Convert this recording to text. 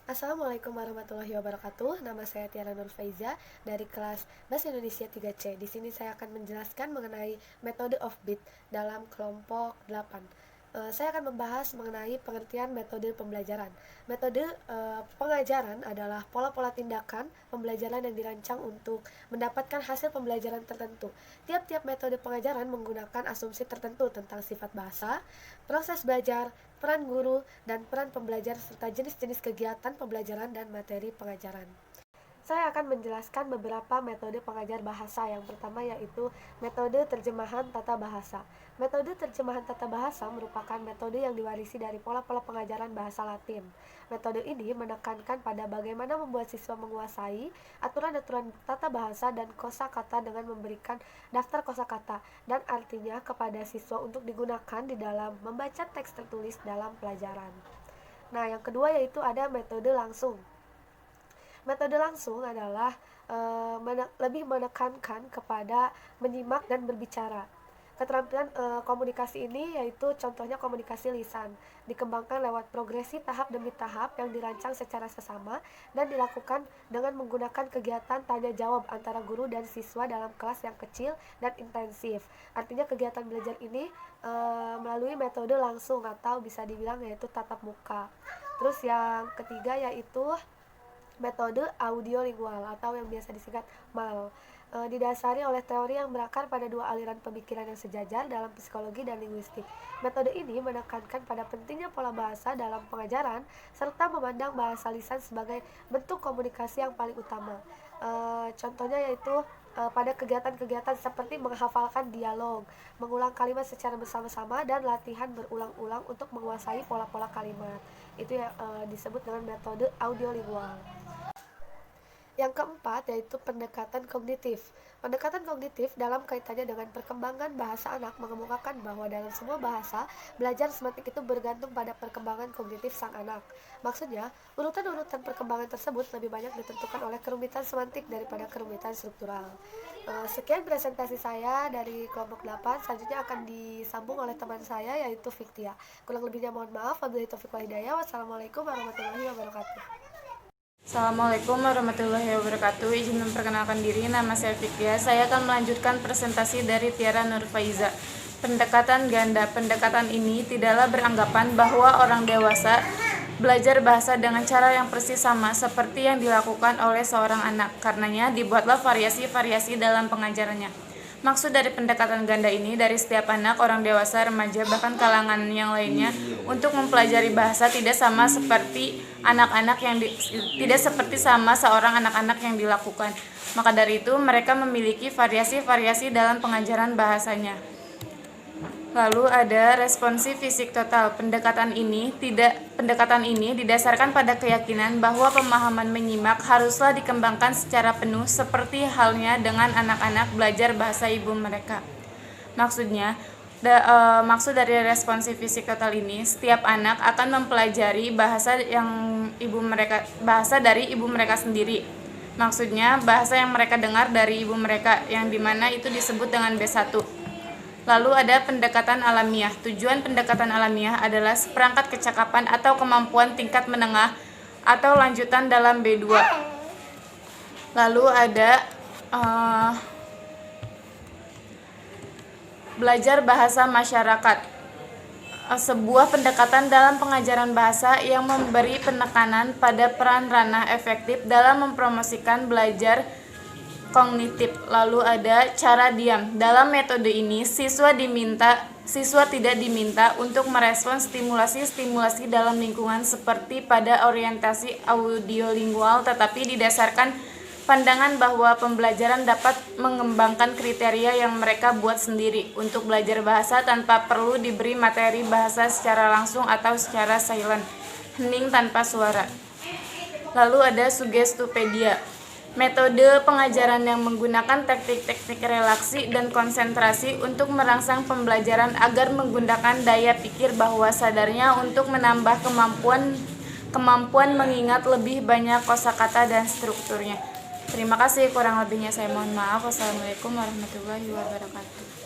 Assalamualaikum warahmatullahi wabarakatuh. Nama saya Tiara Nur Faiza dari kelas Bahasa Indonesia 3C. Di sini saya akan menjelaskan mengenai metode offbeat dalam kelompok 8. Saya akan membahas mengenai pengertian metode pembelajaran. Metode pengajaran adalah pola-pola tindakan pembelajaran yang dirancang untuk mendapatkan hasil pembelajaran tertentu. Tiap-tiap metode pengajaran menggunakan asumsi tertentu tentang sifat bahasa, proses belajar, peran guru, dan peran pembelajar serta jenis-jenis kegiatan pembelajaran dan materi pengajaran. Saya akan menjelaskan beberapa metode pengajar bahasa. Yang pertama yaitu metode terjemahan tata bahasa. Metode terjemahan tata bahasa merupakan metode yang diwarisi dari pola-pola pengajaran bahasa Latin. Metode ini menekankan pada bagaimana membuat siswa menguasai aturan-aturan tata bahasa dan kosakata dengan memberikan daftar kosakata dan artinya kepada siswa untuk digunakan di dalam membaca teks tertulis dalam pelajaran. Nah, yang kedua yaitu ada metode langsung. Metode langsung adalah lebih menekankan kepada menyimak dan berbicara. Keterampilan komunikasi ini yaitu contohnya komunikasi lisan, dikembangkan lewat progresi tahap demi tahap yang dirancang secara sesama dan dilakukan dengan menggunakan kegiatan tanya jawab antara guru dan siswa dalam kelas yang kecil dan intensif. Artinya kegiatan belajar ini melalui metode langsung atau bisa dibilang yaitu tatap muka. Terus yang ketiga yaitu metode audiolingual atau yang biasa disingkat MAL, didasari oleh teori yang berakar pada dua aliran pemikiran yang sejajar dalam psikologi dan linguistik. Metode ini menekankan pada pentingnya pola bahasa dalam pengajaran serta memandang bahasa lisan sebagai bentuk komunikasi yang paling utama. Contohnya yaitu pada kegiatan-kegiatan seperti menghafalkan dialog, mengulang kalimat secara bersama-sama, dan latihan berulang-ulang untuk menguasai pola-pola kalimat. Itu yang disebut dengan metode audiolingual. Yang keempat yaitu pendekatan kognitif. Pendekatan kognitif dalam kaitannya dengan perkembangan bahasa anak mengemukakan bahwa dalam semua bahasa, belajar semantik itu bergantung pada perkembangan kognitif sang anak. Maksudnya, urutan-urutan perkembangan tersebut lebih banyak ditentukan oleh kerumitan semantik daripada kerumitan struktural. Sekian presentasi saya dari kelompok 8. Selanjutnya akan disambung oleh teman saya yaitu Fiktia. Kurang lebihnya mohon maaf. Wabillahi taufiq wal hidayah. Wassalamualaikum warahmatullahi wabarakatuh. Assalamualaikum warahmatullahi wabarakatuh. Izin memperkenalkan diri, nama saya Fikria. Saya akan melanjutkan presentasi dari Tiara Nur Faiza. Pendekatan ganda. Pendekatan ini tidaklah beranggapan bahwa orang dewasa belajar bahasa dengan cara yang persis sama seperti yang dilakukan oleh seorang anak. Karenanya dibuatlah variasi-variasi dalam pengajarannya. Maksud dari pendekatan ganda ini dari setiap anak, orang dewasa, remaja, bahkan kalangan yang lainnya untuk mempelajari bahasa tidak sama seperti tidak seperti sama seorang anak-anak yang dilakukan. Maka dari itu mereka memiliki variasi-variasi dalam pengajaran bahasanya. Lalu ada responsi fisik total. Pendekatan ini didasarkan pada keyakinan bahwa pemahaman menyimak haruslah dikembangkan secara penuh seperti halnya dengan anak-anak belajar bahasa ibu mereka. Maksud dari responsi fisik total ini, setiap anak akan mempelajari bahasa dari ibu mereka sendiri. Maksudnya bahasa yang mereka dengar dari ibu mereka, yang dimana itu disebut dengan B1. Lalu ada pendekatan alamiah. Tujuan pendekatan alamiah adalah seperangkat kecakapan atau kemampuan tingkat menengah atau lanjutan dalam B2. Lalu ada belajar bahasa masyarakat. Sebuah pendekatan dalam pengajaran bahasa yang memberi penekanan pada peran ranah efektif dalam mempromosikan belajar kognitif. Lalu ada cara diam. Dalam metode ini, siswa tidak diminta untuk merespon stimulasi-stimulasi dalam lingkungan seperti pada orientasi audiolingual, tetapi didasarkan pandangan bahwa pembelajaran dapat mengembangkan kriteria yang mereka buat sendiri untuk belajar bahasa tanpa perlu diberi materi bahasa secara langsung atau secara silent, hening tanpa suara. Lalu ada sugestopedia. Metode pengajaran yang menggunakan teknik-teknik relaksi dan konsentrasi untuk merangsang pembelajaran agar menggunakan daya pikir bawah sadarnya untuk menambah kemampuan mengingat lebih banyak kosakata dan strukturnya. Terima kasih, kurang lebihnya saya mohon maaf. Wassalamualaikum warahmatullahi wabarakatuh.